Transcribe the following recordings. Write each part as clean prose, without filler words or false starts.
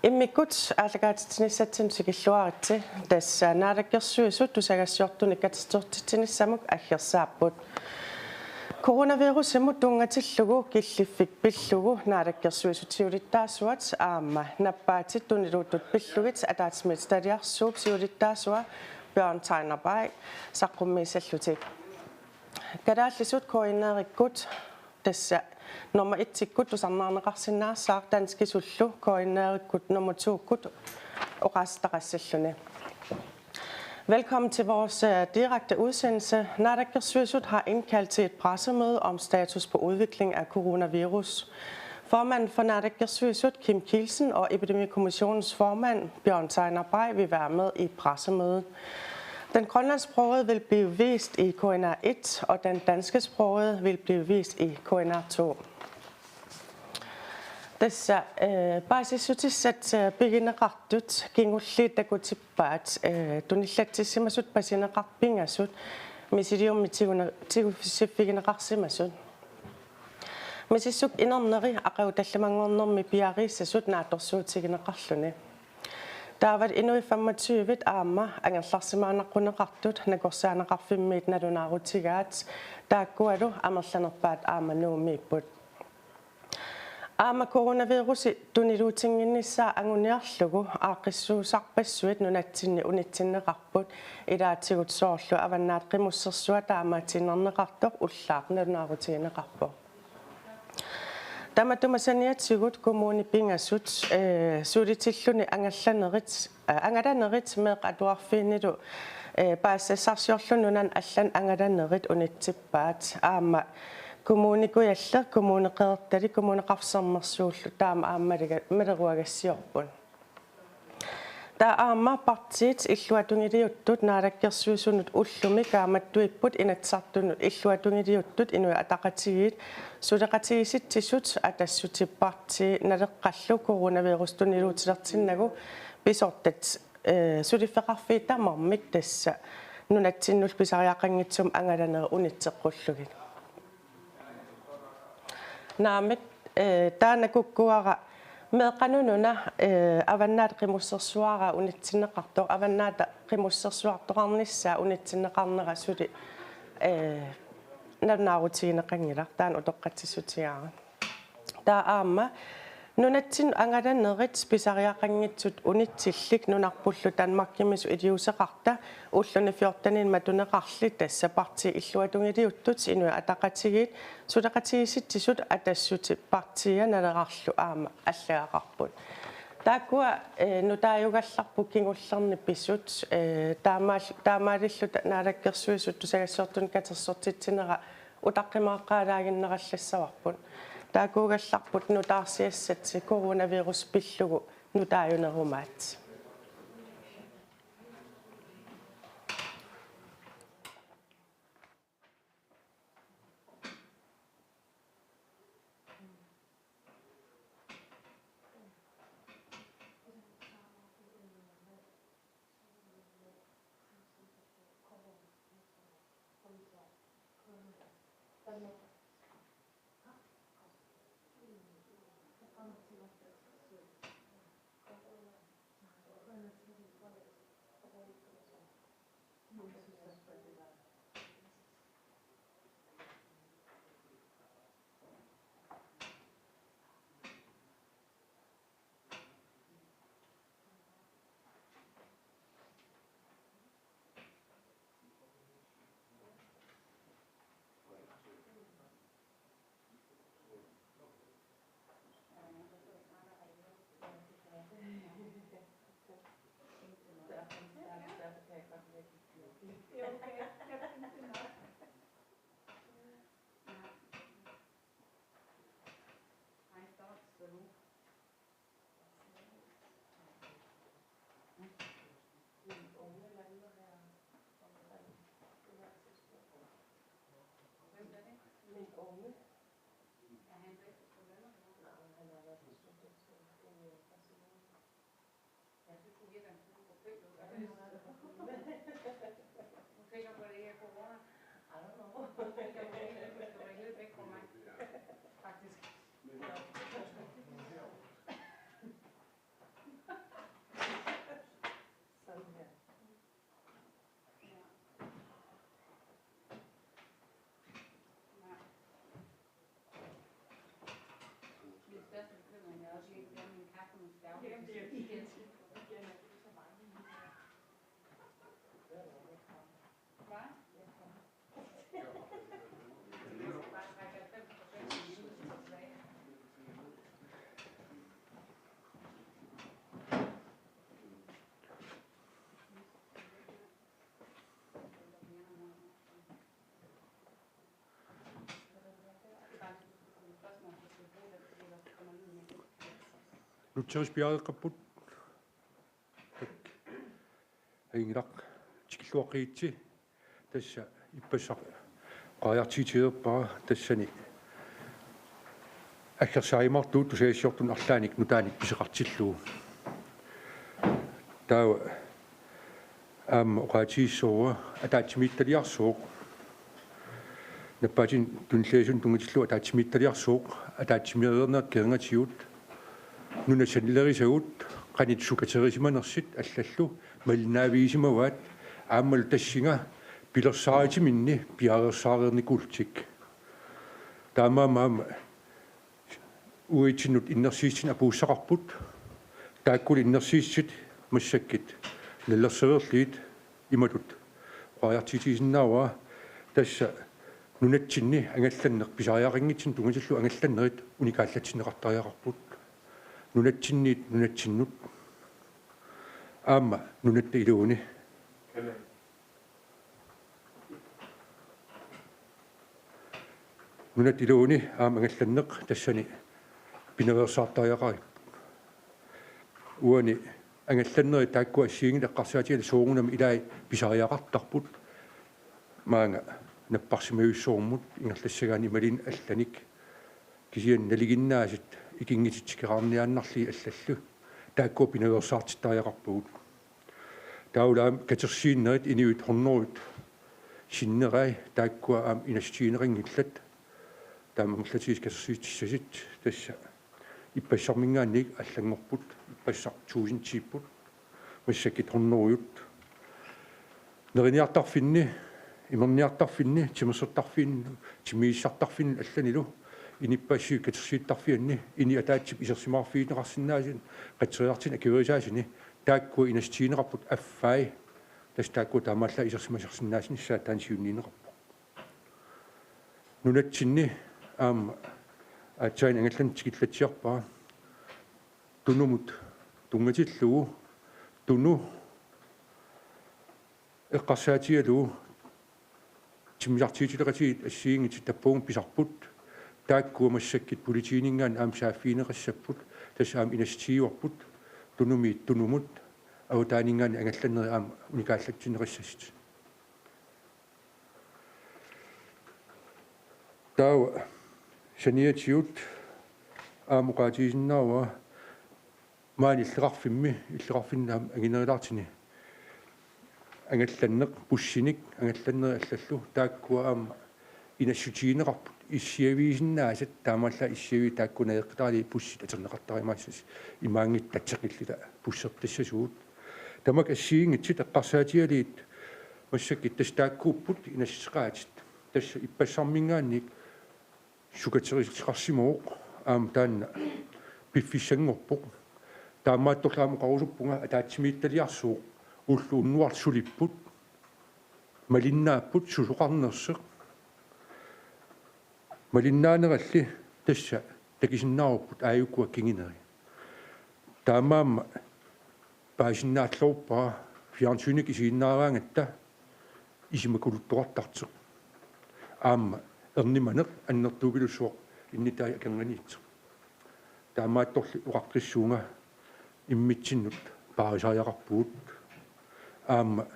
Immikut аллагаатитинissatsinsikilluaritsi тасса наалаккерсуисут тусагассиортуни катстортитсинissамук аггерсааппут коронавирусимут тунгатиллугу киллиффик пиллугу наалаккерсуисутиулиттаасуат аама наппаатит тунилуутут пиллугит атаатсмит талиарсууп сиулиттаасуа Bjørn Tegnerberg саққуммиисаллутик калааллисут коиннеериккут тасса nummer 1 tikkut tusarnaarneqarsinnaarssaaq danskisullu koinneerikkut nummer 2 kut oqastaqassalluni. Velkommen til vores direkte udsendelse. Naalakkasuisut har indkaldt til et pressemøde om status på udvikling af coronavirus. Formanden for Naalakkasuisut, Kim Kielsen, og Epidemikommissionens formand, Bjørn Tegnerberg, vil være med i pressemødet. Den grønlandsksprogede vil blive vist i KNR 1, og den danskesprogede vil blive vist i KNR 2. Tässä pääsisutissat pigineqartut kingulliitakutippaat tunillattissimasut pasineqarpingasut misiliummitigunasifigineqarsimasut misissuk inerneri aqautallamaangornermi piarissasut naatorsuutigineqarluni. Taavat inui 25 aama angerlarsimaanaqquneqartut nakorsaaneqarfimmiit nalunaarutigaat taakkualu amerlanerpaat aama nuumiipput. Aama coronavirusi tuniluutinginnissaa anguniarlugu aaqissuusarpassuit nunatsinni unitsinneqarput ilaatigut soorlu avannaat qimussersuat aamaatinerneqartoq ullaaq nalunaarutigineqarpu. Tamatumasaniatsigut kommuni pingasut suulitilluni angalanerit meeq atuarfiinnilu paassasarsiorlununan allan angalanerit unittippaat aama kommunikujallar kommuneqeertali kommuneqarsermersuullu taama aammaliga meleruagassiorpun. Ta aama partiit illuatungiliuttut naalakkерsuisunut ullumi kaamattuipput inatsartunut illuatungiliuttut inui ataqatigiit suleqatigisitsisut atassutipparti naleqqallu coronavirus tuniluutilertinnagu pisortat sulifeqarfiittamarmik tassa nunatsinnul pisariaqanngitsum angalaneri unitseqqullugit. Naamik taanakukkuara meeqanununa avannaat qimussersuara unitsinneqartoq avannaata qimussersuartoqarnissaa unitsinneqarnera suli nalunaarutigineqanngila taan utoqqatsissutiara. Taa aama nunatsin angalanerit pisariaqanngitsut unitsillik nunarpullu Danmarkimisu iliuseqarta ulluni 14 matuneqarli tassa parti illuatungiliuttut inui ataqatigiit suleqatigisitsisut atassuti partia naleqarlu aama allaaqarput. Taakkua nutaajugallarpu kingullerni pissut taamaalillu naalakkерsuisut tusagassortun katersortitsinera utaqqimaaqqaalaaginnerallassavarpun. Taakuugallarput nutaarsiassatsi coronavirus pillugu nutaajunerumaat. nutseris piareqqapput ingilaq tikilluaqiitsi tassa ippassaq qajartiitigerpara tassani аггерсааримартуут тусаиссиортун арлааник нутааник писеқартиллуу таа оqaatiissooa атаатсимиитталиарсууq наппаатин тунлеисун тунгатиллу атаатсимиитталиарсууq атаатсимиерернерт кернгатиут нунасаннилерисагут qanit sukaterisиманерсит аллаллу малинаавиисимаваат ааммал тассинга пилерсааритиминни пиарерсаарерникултик таамаамаама уитинут иннерсиисин апууссақарпут тааккули иннерсииссит массаккит наллерсеверлиит иматут qajartitiisinnaavaa тасса нунатсинни ангалланнеқ писариақингитсин тунгасиллу ангалланнерит уникааллатсинеқартариақарпут нунатсинниит нунатсиннут аама нунатта илууни нунат илууни аама ангалланнеқ тассани пиневерсаартариақари уани ангалланнери тааккуа сиингил эққарсаатиали суугунами илаи писариақартарпут маанга наппарсимависсуурмут ингерлассагаани малин алланик кисиан налигиннаасит икингитиккеқарниааннарли аллаллу тааккуа пиневерсаартиттариақарпугут таулаам катерсииннерит иниут хорнорут синнерай тааккуа аам инастиинерингиллат таамамлатис катерсиитиссасит тасса иппассармингаанник аллангорпут иппассар 1000 типпут массаккит хорноруйут нерниартарфинни имерниартарфинни тимерсертарфин тимииссартарфин алланилу иниппассиу катерсииттарфианни ини атаатсип исерсимаарфиинеқарсинаасин қатсериартин акиверисаасини тааккуа инастиинеқарпут аффай тас тааккуа таамаалла исерсимасерсинаасин иссаа таансиунниинеқарпу нунатсинни аама атсайн ангаллан тикиллатсиарпаа тунумут тунгатиллугу туну эққарсаатиалуу тиммиартиитилеқатигит ассиингити таппуун писарпут тааккуа массаккит политиинингаан аам сааффиинеқассаппут тасаам инастиуарпут тунумиит тунумут аутаанингаани ангалланнери аама уникааллатсинеқассасит таа саниатиут аамуqaatiисиннаава маани иллеқарфиннаам агинерилаартини ангалланнеқ пуссиник ангалланнери аллаллу тааккуа аама инассутиинеқарпут иссиавиисиннаасат таамаалла иссиави тааккунаеққитаали пуссит атернеқартаримаассас имаангит татсеқиллила пуссертассасуут тамак ассиингитсит эққарсаатиалиит массаккит тас тааккууппут инассеқаатит тасса иппассармингаанник сукатерисеқарсимооқ аам таанна пиффиссангорпоқ таамаатторлааму қарусуппунга атаатсимиитталиарсууқ уллууннуарсулиппут малиннааппут сусоқарнерсеқ малиннаанералли тасса такисиннааруппут ааюккуа кингинери таамаама паасиннааллорпаа фиарнсуник исииннаараангатта исимакулуттоқартартеқ аама эрниманеқ аннертуупилуссуоқ иннитаа аканганиитсеқ таамаатторли уқартриссуунга иммитсиннут паарисариақарпуут аама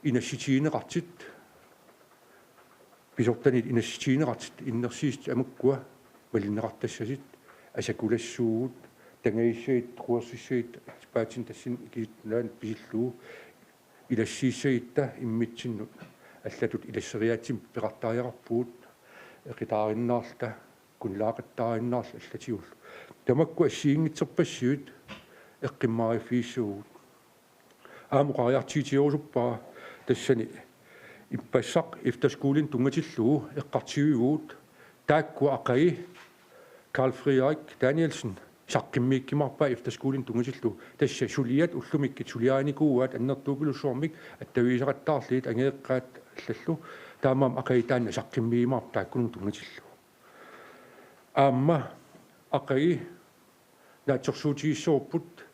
инасситиинеқартит писортанит инасситиинеқартит иннерсиист амуккуа малиннеқартассасит асакулассуугут тангаиссаит руерсиссаит паатин тассин киитнаан писиллуу илассииссаитта иммитсиннут аллатут илассериаатсим пеқартариақарпуут эқитаариннаарлта кунлаақаттаариннаарл аллатиуллу тамакку ассиингитсерпассуут эққиммаариффииссуугут аамуқариартиитиорусуппаа тассани иппассақ эфтерскуулин тунгатиллуу эққартивигуут таакку ақаи Карл Фридрих Даниэлсен саққиммииккимарпаа эфтерскуулин тунгатиллуу тасса сулиат уллумиккит сулиааникууаат аннертуупилуссуармик аттавиисақаттаарлиит ангеэққаат аллаллу таамаам ақаи таанна саққиммиимаар тааккунун тунгатиллуу аама ақаи наатсорсуутигиссоорпут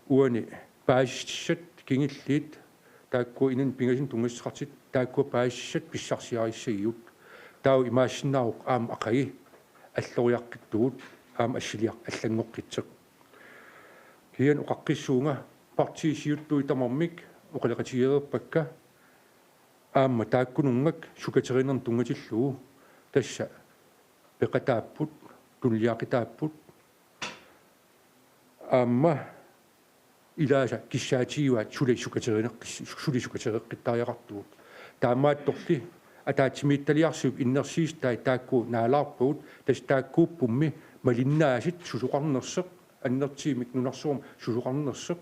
уани паасиссат кингиллиит таакку инэн пингасин тунгассақартит таакку паассат писсарсиариссагиут тау имаассинаарук аама ақаи аллориаққиттугут аама ассилиақ аллангоққитсеқ Hien uqaqqissuunga partisiuttu itamarmik uqaleqatigeerpakka aamma taakkunungak sukaterinern tungatillugu tassa peqataapput tulliaqitaapput aamma ilaasa kissaatigiuat sulisukatereqqittaariaqartugut taamaattorli ataatimiittaliarsup innersiis taakku naalaarpugut tas taakkuuppummi malinnaasit susuqarnerseq annertiimik nunarsuum susuqarnerseq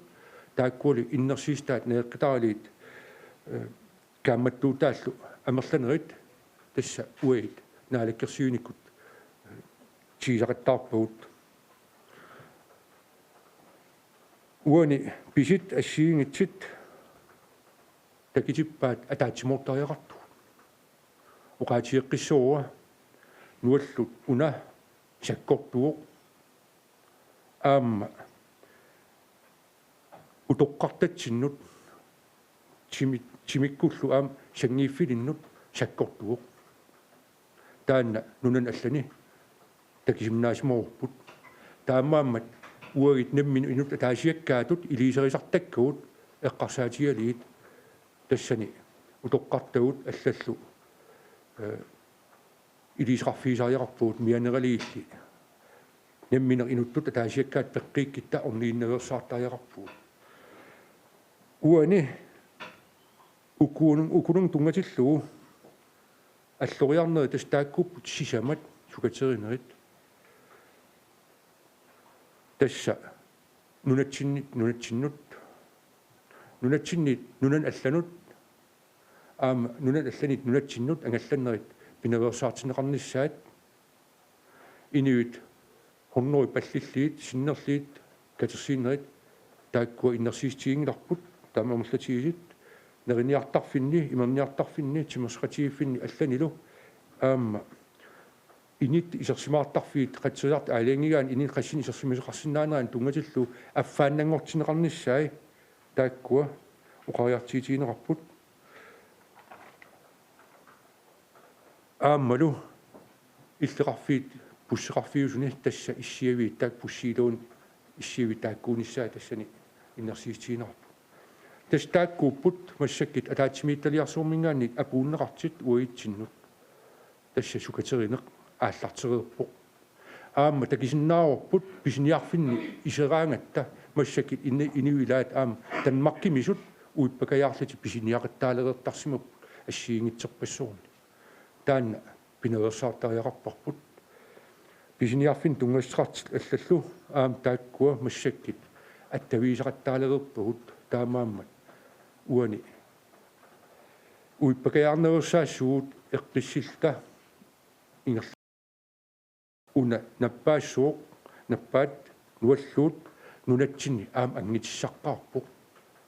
taakkuuli innersiistaat neeqqitaaliit kaammattuutaallu amerlanerit tassa uait naalakkersiunikut tiisaqattaarpugut uani pisit assiingitsit takitippaat ataatsimortariaqartu uqaatieqqissuua nuallut una sakkortuuq aamma utoqqartatsinnut timikkullu aam sangiiffilinnut sakkortuuq taanna nunan allani takisimnaasimoorput taammaammat uagit nammin inut ataasiakkaatut iliiserisartakkuut eqqarsaatialiit tassani utoqqartagut allallu iliisqarfiisariaqarpuut mianeraliilli namminer inuttut ataasiakkaat peqqiikkitta orniinnaversaartariaqarpuut uani ukunung tungatillugu alloriarneri tas taakkupput sisamat sukaterinnerit tassa nunatsinnut nunan allanut aama nunan allanit nunatsinnut angallannerit pinaversaartineqarnissaat inuit hornori pallilliit sinnerliit katersiinnerit taakkua innersiistigingilarput taamamerlatigisit neriniartarfinni imerniartarfinni timersqatigifinni allanilu aama init isersimaartarfiit qatsilaart aaliangigaan init qassin isersimisеқарсинааneraan tungatillu affaannangortineqarnissaai taakkua uqariartiitigineqarput aammalu иллеқарфиит пуссеқарфиусуни тасса иссиавиит таак пуссиилуун иссиави тааккуунissaа тассани иннерсиистигинерпу тас тааккууппут массаккит атаатсимиитталиарсуумингаанник апууннеқартит уаитсиннут тасса сукатеринеқ ааллартерерпоқ аама такисиннаарорпут писиниарфинни исераангатта массаккит иниуилаат аама танмаркимисут уиппакаяарлати писиниақаттаалерертарсимап ассиингитсерпассуурни таанна пиневерсаартариақарпарпут писиниарфин тунгассартит аллаллу аама тааккуа массаккит аттавиисақаттаалерерпагут таамааммат уани уиппакаяарнерсаассуут эққиссилта ингер уна наппаассууқ наппаат нуаллуут нунатсини аама ангитиссаққарпоқ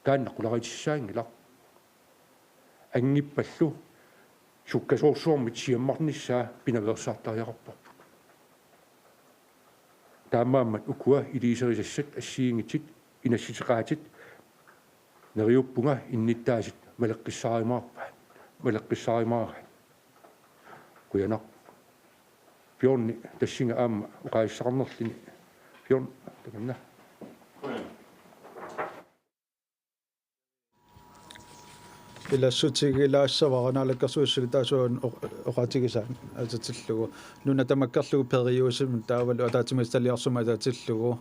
таанна қуларитиссаангила ангиппаллу суккасуорсуормит сиаммарниссаа пинаверсаартариақарпарпут таамааммат укуа илисерисассат ассиингитит инасситеқаатит нериуппунга инниттаасит малеққиссааримаарат куянақ пионни тассинга аама уқаиссақарнерлини пион таканна илассутигилаассаваранаалаккерсуиссугитаасуун оqaатигисаан ататиллугу нуна тамаккерлугу периусим таавалу атаатимисталиарсума ататиллугу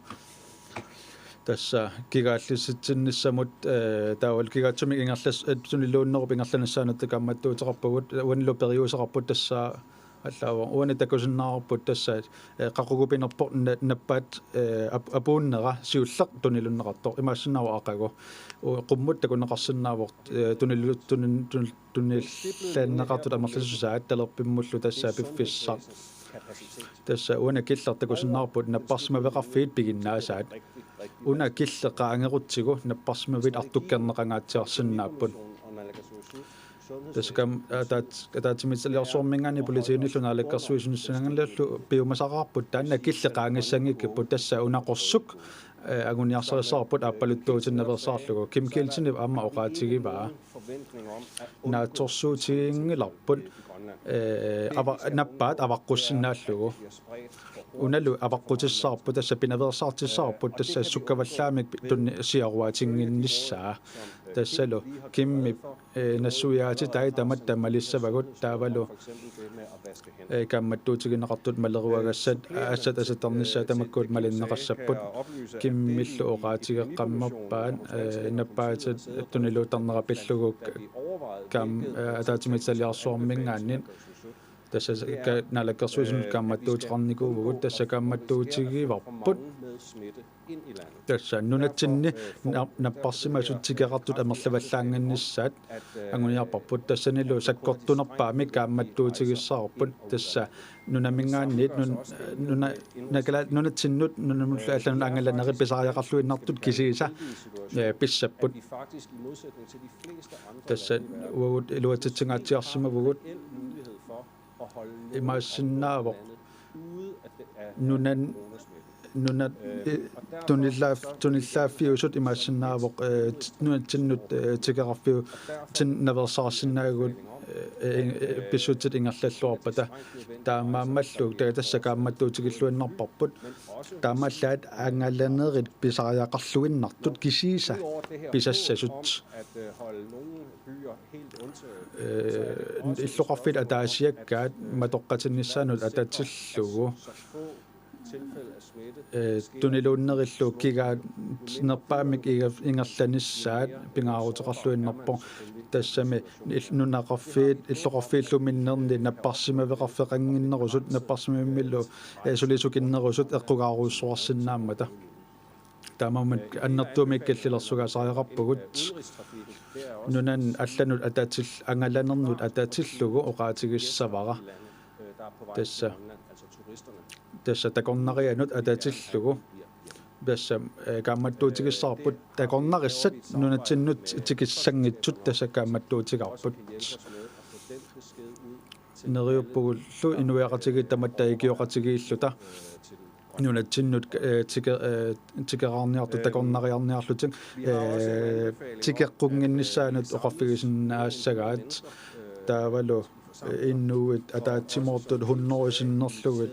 тасса кигааллисситсинниссамут таавал кигаатсумик ингерлас сунилууннеруп ингерланассаанат камматтуутеқарпагут уанилу периусеқарпут тассаа аллаава уани такусиннаарпут тассаат қақугупинерпор наппаат апууннера сиуллеқ тунилуннеқартор имаассиннава ақагу qumмут такунеқарсиннаавор туниллааннеқартут амерласусаат талерпиммуллу тассаа пиффиссаа тасса уана киллертакусиннаарпут наппарсимавеқарфиит пигиннаасаат уна киллеқаангерутсигу наппарсимавит артуккернеқангаатсиарсиннааппут таскам атаатимитсалиарсуормингаани политииниллунаалеккерсуисунissангаллу пиумасақарпут таанна киллеқаангиссангиккиппут тасса унақорсук агуниарсерисаарпут ааппалуттуутиннаверсаарлугу Kim Kielsen аама оqaатигиваа нааторсуутигингиларпут ава наппаат аваққуссиннааллугу уналу аваққутиссаарпут тасса пинаверсаартиссаарпут тасса суккаваллаамик тунни сиаруатингиннссаа тассалу кимми нассуяати тай таматта малиссавагут таавалу камматтуутигинеқартут малеруагассат ассат асатарниссаа тамаккуут малиннеқассаппут киммиллу оqaатигеққаммарпаат наппаатат тунилуутарнера пиллугук кам атаатимитсалиарсуармингааннин тасса налаккерсуисун камматтуутеқарникуугут тасса камматтуутигиварпут тасса нунатсинни наппарсимасутсикеқартут амерлаваллаангиннссаат ангуниарпарпут тассанилу саккортунерпаами камматтуутигиссаарпут тасса нунамингаанниит нунатсиннут нунамулла алланун ангаланери писариақарлуиннартут кисииса писсаппут тасса уагут илуатитсингаатсиарсимавгут имассиннаавоқ нунат туниллааффиусут имассиннаавоқ нунатсиннут тикеқарфиу тиннаверсаарсинаагут писсутит ингерллаллуарпата таамааммаллук тагатасса каамматтуутигиллуиннарпарпут таамааллаат ангаланерит писариақарлуиннартут кисииса писассасут иллоқарфит атаасиаккаат матоққатиннссаанут ататсиллугу тунилууннериллу кигаат нерпаамик ингерланissaат пингаарутеқарлуиннарпо тассами нунақарфиит иллоқарфииллуминнерни наппарсимавеқарфеқангиннерусут наппарсимиммиллу сулисукиннерусут эққугааруйссуарсинааммата таамамат аннертуумиккаллилерсугаасариақарпугут нунан алланут атаатил ангаланернут атаатиллугу оqaатигиссавара тасса такорнарианут атаатиллугу басса камматтуутигиссаарпут такорнариссат нунатсиннут тикиссангитсут тасса камматтуутигарпут нериуппугуллу инуяқатигиттаматта икиоқатигииллута нунатсиннут тикераарниарту такорнариарниарлутик тикеққунгиннссаанут оқарфигисиннаассагаат таавалу иннуит атаатсимортут хуннорисиннерлугит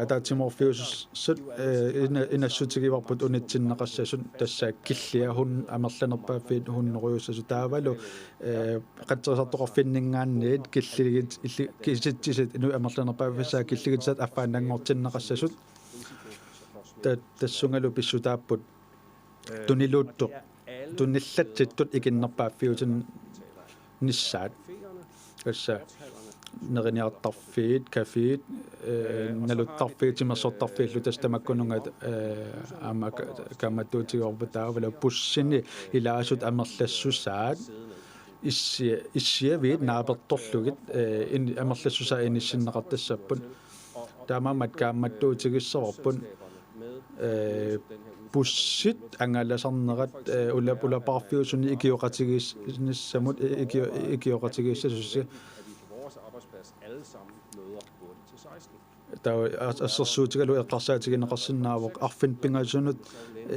атаатсиморфиуссут инассутигиварпут унитсиннеқассасут тасса киллиа хун амерланерпааффиит хуннориуссасу таавалу қатсерсартоқарфиннингаанниит киллигит киситсисит ину амерланерпааффисаа киллигитсат аффаанангортиннеқассасут тассунгалу писсутааппут тунилуутто тунниллатситтут икиннерпааффиутин ниссаат касса нерниартарфиит кафиит налуттарфиит имассортарфииллу тастамаккунунгаат аама камматтуутигорпутаавала пуссини илаасут амерлассусаат иссиавиит нааперторлугит амерлассусаа иниссиннеқартассаппут таамаамат камматтуутигиссаварпут пуссит ангаласарнерат улапарфиусуни икиоқатигиссамут икиоқатигиссасуси таа ассерсуутигалу эққарсаатигинеқарсинаавоқ арфин пингасунут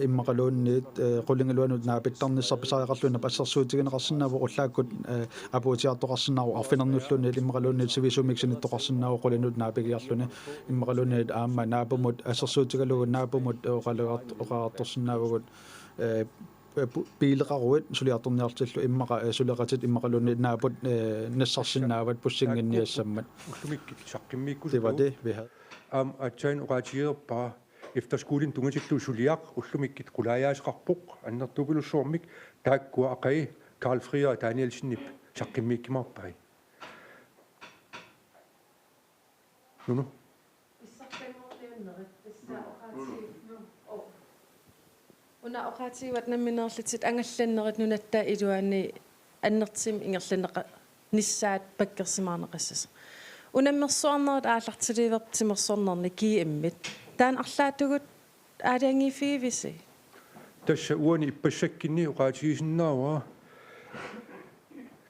иммақалуунниит қулингалуанут наапиттарниссарписариақарлуна пассерсуутигинеқарсинаавоқ уллааккут апуутиартоқарсинаавоқ арфинернуллуни иммақалуунниит сивисумиксиниттоқарсинаавоқ қулинут наапигиарлуни иммақалуунниит аама наапумут ассерсуутигалугу наапумут оқаарторсинаавгут пилеқаруит сулиарторниартиллу иммақа сулеқатит иммақалуунниит наапут нассарсинаават пуссингинниассаммат уллумикки саққиммикку тиваде виха атсайн оqaатигерпаа efterskolen tungatillu suliaq ullumikit qulajaasqarpuq annertupulusuarmik taakkua aqai Karl Frier og Daniel Schnipp saqqimmiikkimarpai nunu una oqaatiuat namminerlitit angallannerit nunatta iluani annertim ingerlanneqa nissaat pakkersimaarneqassas unammersuarnerit aallartiliivertimersornerni kiimmit taan arlaatugut aaliangifiivisi tassa uani ippassakkinni oqaatigisinnaava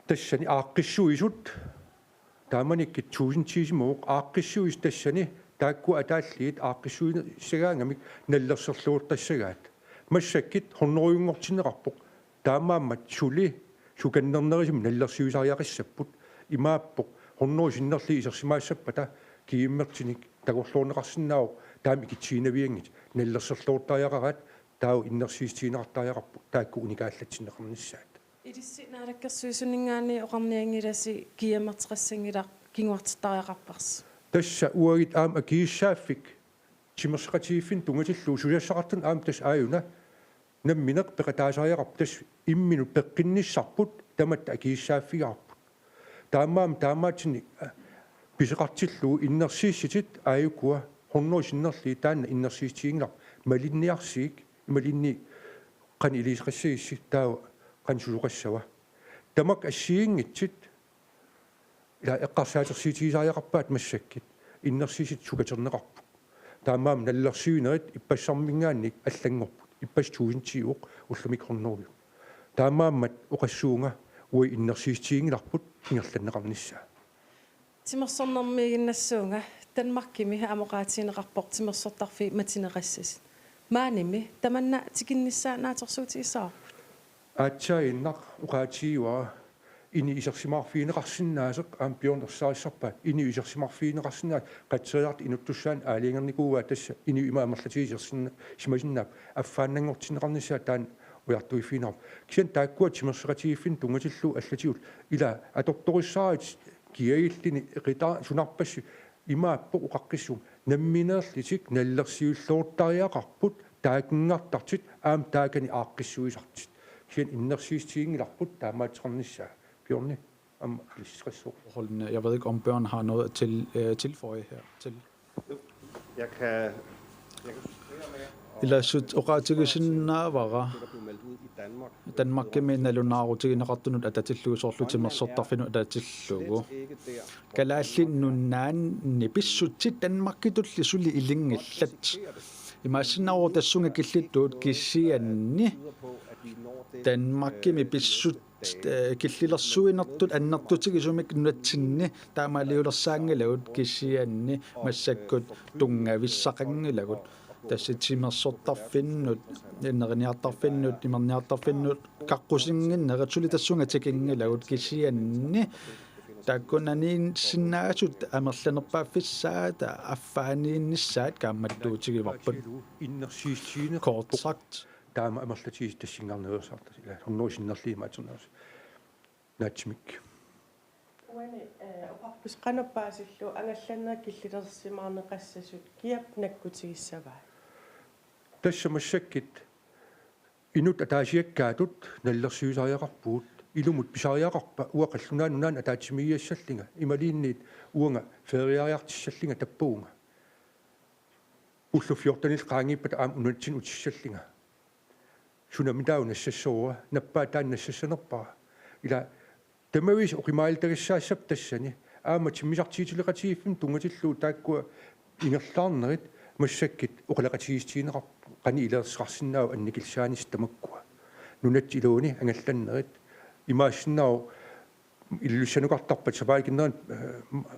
tassani aaqqissuisut taamanikki 1000 tiisimuuq aaqqissuis tassani таакку атааллиит ааққиссуина сагаангамик наллерсерлууртассагаат массаккит хорнориунгортинеқарпоқ таамааммат сули суканнернерисим наллерсиусариақиссаппут имааппоқ хорнорисиннерли исерсимаассаппата кииммертиник тагорлуунеқарсинаавоқ таами китсиинавиангит наллерсерлууртариақарат тау иннерсиистиинеқартариақарпоқ таакку уникааллатсинеқарниссаат Idissinaarakkersuisunningaani oqarniangilassi kiamerteqassangila kinguartitariaqarpars. тасса уагит аама кииссааффик тимерсеқатииффин тунгатиллуу сулиассақартун аама тас ааюна намминеқ пеқатаасариақарп тас иммину пеққинниссарпут таматта акииссааффигаарпут таамаатини писеқартиллуу иннерсиисситит ааюкуа хорнуусиннерли таанна иннерсиистиингилар малинниарсиик малинни qan илисеқассигисси таава qan сулуқассава тамак ассиингитсит ила эққарсаатерсиитигисариақарпаат массаккит иннерсиисит сукатернеқарпут таамаам наллерсиунерит иппассармингаанник аллангорпут иппас туусинтиуоқ уллумик хорнуувиу таамааммат оқассуунга уи иннерсиистиингиларпут ингерланнеқарниссаа Тимерсорнэрмигиннассуунга танмаркими амоqaatiineqarpoq тимерсортарфи матинеқассас мааними таманна тикинниссаа наатерсуутигисаарпут аатсаиннақ уqaatiiwa ини исерсимаарфиинеқарсинаасеқ аам пионерсаариссарпаат ини исерсимаарфиинеқарсинаат қатсериарт инуттуссаан аалингерникууа тасса ини имаамерлатигисерсинна симасиннаап аффааннангортинеқарниссаа таан уяртуиффинаар кисен тааккуа тимерсеқатигиффин тунгатиллуу аллатигут ила аторториссаарит киагиллини эқита сунарпасси имааппо уқаққиссум намминеерлитик наллерсиуллууртариақарпут таакингартартит аам таакани ааққиссуисартит кисен иннерсиистиингиларпут таамаатеқарниссаа Bjørne om stressord. Jeg ved ikke, om børn har noget at tilføje her til. Jeg kan Illa sut oqaatigisinnaavara Danmark med nalunaaruutigineqartunut atatilluusorlu timersortarfinu atatillugu kalaallinnunaan nipissutsit Danmarkitulli suli ilingillat imaasinnaru tassunga killittuut kissianni Danmark pissut киллилэрсуинертут аннертутигисумик нуатсинни таамаалиулерсаангилагут киссианни массаккут тунгависсақангилагут тасситимерсортарфиннут иннериниартарфиннут имерниартарфиннут каккусингиннерат сулитассунгатикингилагут киссианни таккунаниин синнаасут амерланерпааффиссаата аффаанииннссаат каамматтуутигиварпут иннерсиистиине kort sagt таама амерлатигис тассингарнерсаарта ила хорнуусиннерлиимаатунаас наатсимик уани оқарпус канаппаасиллу ангалланнаа киллилерсимаарнеқассасут киап наккутигиссаваа тасса массаккит инут атаасиаккаатут наллерсиусариақарпуут илумут писариақарпа уақаллунаанунaan атаатсимигиассаллинга ималиинниит уунга фериариартиссаллинга таппуунга уллу 14 qaangippat aam unutsin utissаллинга сунамитаунассассууа наппаатааннассассанерпара ила тамавис оқимаалтагассаассап тассани аама тиммисартиитилеқатигиффим тунгатиллуу тааккуа ингерлаарнерит массаккит оқалеқатигистиинеқар қани илерсқарсинаау анникилсаанис тамаккуа нунат илууни ангалланнерит имаассиннаау иллуссанукартарпат сапаакиннеран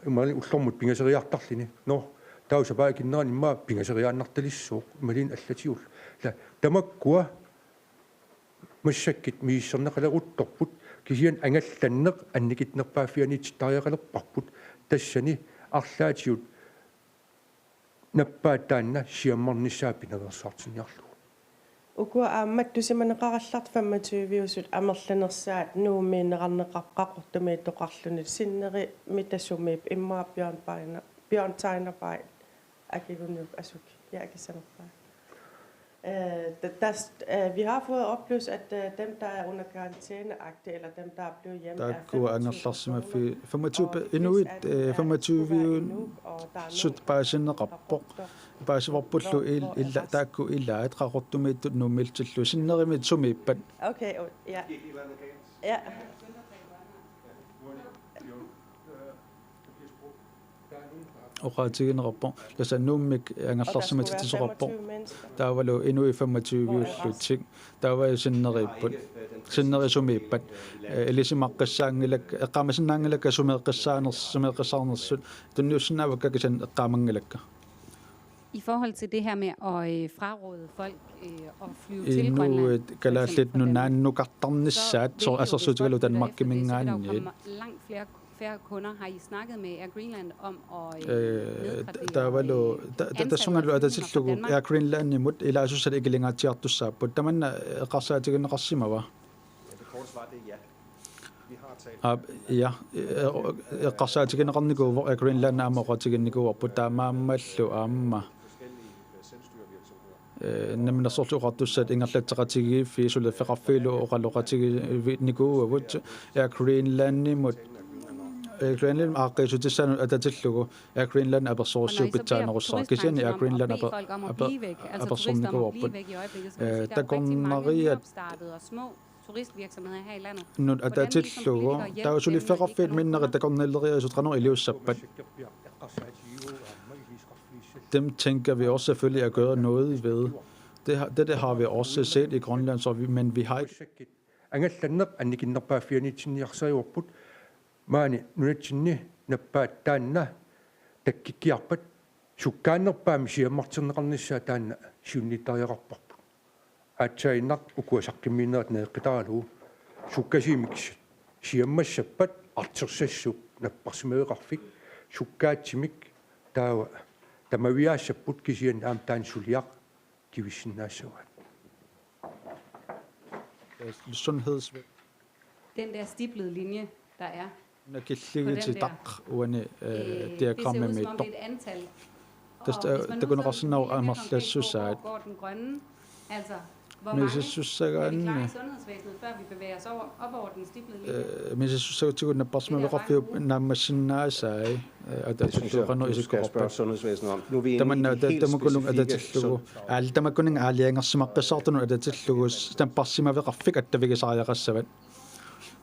имали уллормут пингасериартарлини но тау сапаакиннеран имма пингасериааннарталиссуу малин аллатиул ла тамаккуа массаккит мииссернеқалерутторпут кисиан ангалланнеқ анникитнерпааффианитситариақалерпарпут тассани арлаатиут наппаатаанна сиаммарниссаа пинерсаартинниарлу укуа ааммат тусиманеқаралларт 25-виусут амерланерсаат нуумиинеқарнеқарқақортумии тоқарлунит синнери митассумип иммаа Bjørn Tegnerberg Akikunup Asuk. Jeg kan sende vi har fået oplyst, at dem, der er under karantæneagte, eller dem, der er blevet hjemme, er 25 sut paasinneqarpoq paasivarpullu illa taakku illaat qaqortumiittut nummiltillu sinnerimit sumiippat. Okay, ja. Ja. Oqaatigineqarpoq lasannuummik angerlarsimatitisoqarpoq taavalu inui 25-ullutsik taavaju sinnerisumiippat ilisimaqqissaangilak eqqaamasinnaangilakka sumeeqqissaanersut tunniussinnaavakka kisan eqqaamangilakka I forhold til det her med at fraråde folk at flyve til nu Grønland, galaslit nu nu kattarnissaat så altså så til Danmark der mingan kommer langt færre kunder. Har I snakket med Air Greenland om at nedgradere der var lo der sunga lo der tillugu Air Greenland imod ila så så ikke længere tiartussa på der man qasa tigen qassima wa Det korte svar det er ja. Vi har talt. ja qasa tigen qarnigu Air Greenland amaqo tigen nigu på der mammallu amma nemna sortu qatussat ingerlattaqatigi fi sulle feqarfilu oqalloqatigi nigu wut Air Greenland imod Greenland aqisutissan atatillugu Air Greenland apersorsu pitsaanерussaa kisiani Air Greenland apersornigu der qonnariat turistvirksomheder her i landet. nu atatillugu der er sulle feqarfil minneri taqornilleriasutranor iliussappat dem tænker vi også selvfølgelig at gøre noget ved det har vi også set i Grønland så men vi har ikke angallanneq annikinnerpaafianitsinniarsajuarput maani nunatsinni nappaat taanna takkikkiarpat sukkaannerpaami siammartirneqarnissaa taanna siunnitariaqarparput aatsainnaq ukuasaqkimmiinnerat neeqqitaralugu sukkasiimiks siammassappat artirsassuk napparsimeeqarfik sukkaatsimik taawa tamaviaassaput kisian aam taan suliaq kivissinnaassuat sundhedsvæsen Den der stiplede linje, der er. nakillige til dak uane diagramme med det ser ud som om det er et antal. Der kunne også nå at man suicide går den grønne, altså hvor men mange så synes er vi jeg klar i sundhedsvæsenet, før vi bevæger os op over den stiplede linje? men så synes jeg til at bare små raffe namasinna sig og der synes jeg noget skal spørge sundhedsvæsenet om. Nu er vi der man inde i de helt der må kunne at det specifikke til alt der må kunne allianger som er besat nu at det til den passima ved raffe at det vil sige rassavan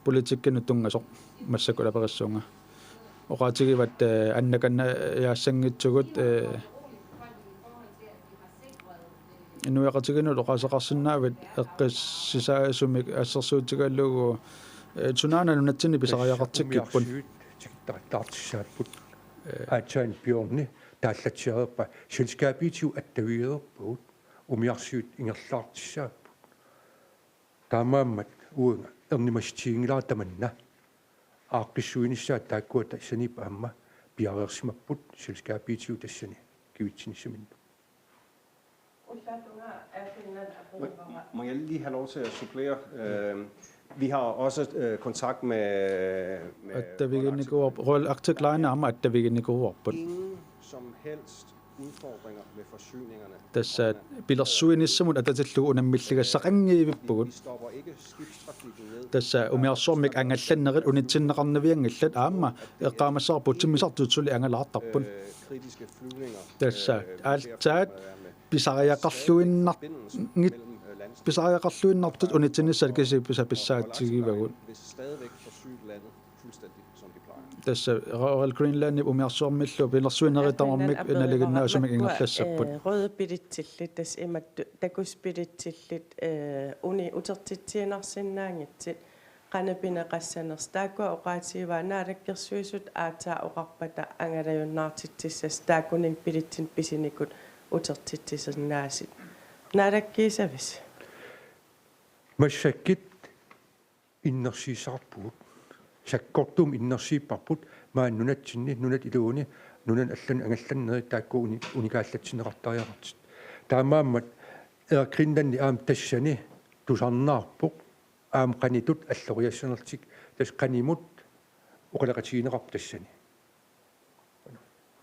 politikken tunga så massa kula parasunga og ratigi vat annakan ja sangitsugut nu er ratigi nu qasaqarsinna vat eqqissisaassumik assersuutigallugu tunana nunatsinni pisariaqartikkipun tikittartartissaaput aatsaan piorni taallatsiarepa selskaapiitiu attaviederput umiarsuut ingerlaartissaaput taamaammat uunga ernimastiingilaa tamanna aaqqissuinissaat taakkuat tassanipa amma piareersimapput selskaapiitiu tassani kivitsinnissamin. Må jeg lige have lov til at supplere? Vi har også kontakt med at vi kan gå op roll artikline om at vi kan gå op ingen som helst udfordringer med forsyningerne. tässä pilarsuinissamut atatillugu unammilligassaqangiivippugut Vi stopper ikke skibstrafikken ned. tässä umiarsuarmik angallannerit unitsinneqarnaviangallat aamma eqqaamassaarput simmisartuutsulli angalaartarpun Kritiske flyvninger. tässä altaat pisariaqarluinnart pisariaqarluinnartut unitsinissal kisippisapissaatsigivagut Vil stadigvæk forsyne landet fuldstændig som de plejer. tässä Royal Greenland umiarsuarmillu pilarsuinneritamammik inaliginnaasumik ingerlassaput røde bidittillit tas imattu takuspidittillit uni utertitsiinarsinnaangitsit qanapinaqassaners taakua oqaatiivaa naalakkersuisut aataa oqarpata angalayunnaartitsissas taakunin piditsin pisinikut utertitsisernaasit naalakkiisavis Massakkit innersiisarput sakkortum innersiipparput maan nunatsinni nunat iluuni nunan allan angallanneri taakku unikaallatsineqartariaqartit taamaammat Greenlandi aam tassani tusarnaarpuq aam qanitut alloriassanertik tas qanimut oqalaqatiineqarp tassani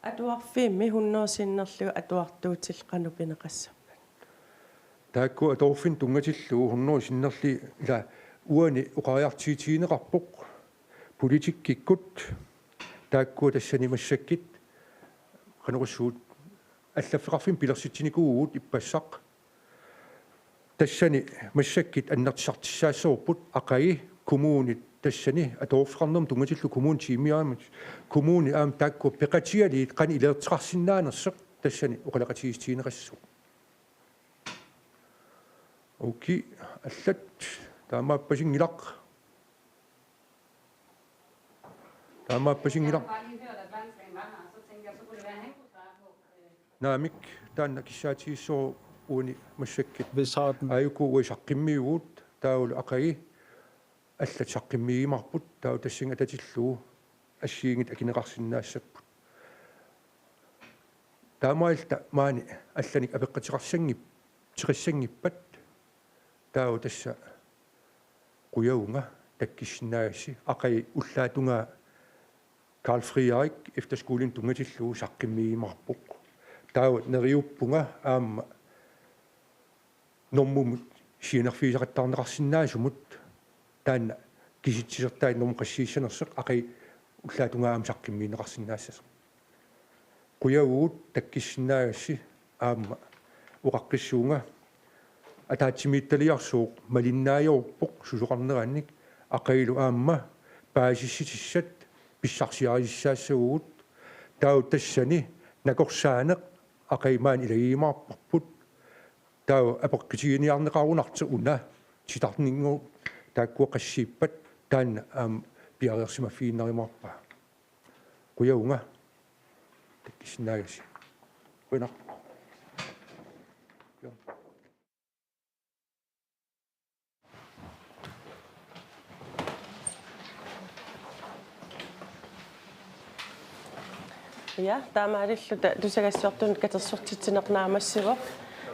atuarfiimmi hunnuusinnerlu atuartuutil qanupineqassap taakku atorfin tungatillu hunnu sinnerli ila uani oqariartiitiineqarpuq politikkikkut taakku tassani massakkit qanerussuut allaffiqarfin pilersitsinikuugut ippassaq tassani massakkit annertisartissaassorput aqagi kommunit tassani atorfqarnerm tungatillu kommun tiimiaamut kommuni aam taakku peqatialiit qani ileertiqarsinnaanerseq tassani oqalaqatiistiineqassuq okay allat taamaappasinngilaq Jeg har bare lige hørt, at Vandskagen var her, så tænkte jeg, så kunne det være, at han kunne svare på. naamik taanna kissaatiissoo uuni massakkit Hvis har den ayuku uisaqimmiugut taul aqagi аллатсаққиммигимарпут таа тассинга татиллуу ассиингит акинеқарсинаассаппут таамаилта маани алланик апеққатиқарсангип тиқиссангиппат таа тасса қуяунга таккиссинааси ақай уллаатунга Karl Frederik efterskolen tungatilluu saqqimmigimarpuq tаа нериуппунга аама нормумут сиинерфиисақаттаарнеқарсинаасумут таана киситсисертаи нормуқассииссанерсеқ ақай уллаатунгаам саққиммиинеқарсинаассас қуягуут таккиссинаагасси аама уқаққиссуунга атаатсимиитталиарсууқ малиннаajorpоқ сусоқарнераанник ақаилу аама паасисситиссат писсарсиарисаассагуут тау тассани накорсаанеқ ақаймаан илагиимаарпарпут тау апеққитигиниарнеқарунарти уна титарнингу тааккуақассииппат таана аама пиареерсимаффииннаримаарпа қуяунга таккиснаагаси уна Ja, taamaalilluta tusagassiortun katersortittinernaamassivoq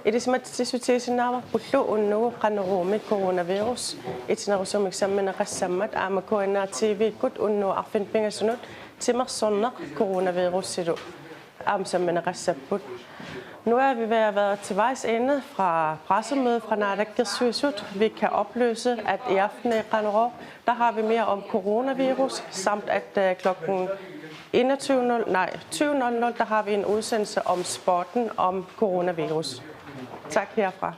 ilismattisutiisinnaarpullu unnugu qaneruumi coronavirus itinerusumik sammineqassammat aama KNR-TV-ikkut unnu arfinpingasunut timersorneq coronavirussilu aama sammineqassapput. Nu er vi ved at være til vejs ende fra pressemødet fra Naalakkersuisut. Vi kan oplyse, at i aften i Qanerup, der har vi mere om coronavirus, samt at klokken 20.00, der har vi en udsendelse om sporten om coronavirus. Tak herfra.